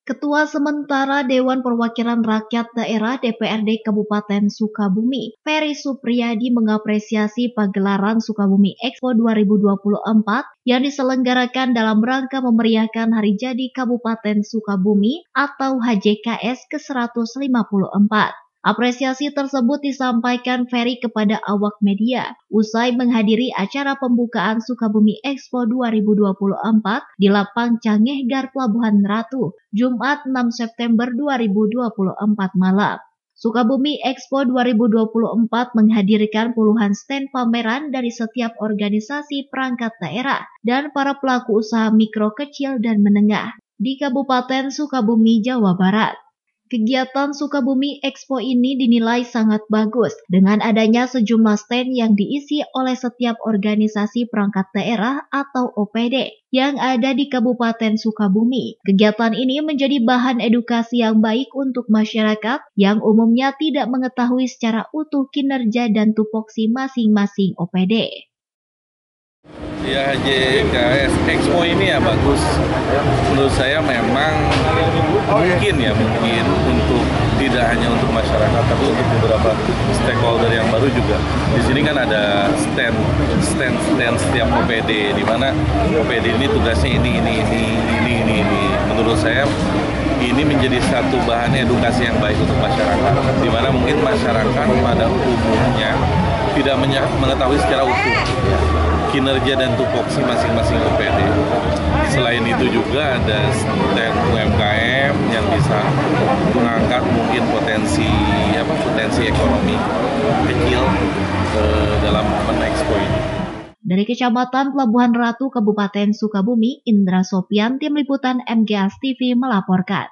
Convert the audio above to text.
Ketua Sementara Dewan Perwakilan Rakyat Daerah DPRD Kabupaten Sukabumi, Ferry Supriyadi mengapresiasi pagelaran Sukabumi Expo 2024 yang diselenggarakan dalam rangka memeriahkan Hari Jadi Kabupaten Sukabumi atau HJKS ke-154. Apresiasi tersebut disampaikan Ferry kepada awak media usai menghadiri acara pembukaan Sukabumi Expo 2024 di Lapang Cangehgar Pelabuhan Ratu, Jumat 6 September 2024 malam. Sukabumi Expo 2024 menghadirkan puluhan stand pameran dari setiap organisasi perangkat daerah dan para pelaku usaha mikro, kecil, dan menengah di Kabupaten Sukabumi, Jawa Barat. Kegiatan Sukabumi Expo ini dinilai sangat bagus dengan adanya sejumlah stand yang diisi oleh setiap organisasi perangkat daerah atau OPD yang ada di Kabupaten Sukabumi. Kegiatan ini menjadi bahan edukasi yang baik untuk masyarakat yang umumnya tidak mengetahui secara utuh kinerja dan tupoksi masing-masing OPD. Ya, HJKS Expo ini ya bagus. Menurut saya memang mungkin untuk tidak hanya untuk masyarakat, tapi untuk beberapa stakeholder yang baru juga. Di sini kan ada stand setiap OPD, di mana OPD ini tugasnya ini. Menurut saya ini menjadi satu bahan edukasi yang baik untuk masyarakat, di mana mungkin masyarakat pada umumnya tidak mengetahui secara utuh kinerja dan tupoksi masing-masing OPD. Selain itu juga ada stand UMKM yang bisa mengangkat mungkin potensi ekonomi kecil dalam momen Expo ini. Dari Kecamatan Pelabuhan Ratu, Kabupaten Sukabumi, Indra Sopian, Tim Liputan MGS TV melaporkan.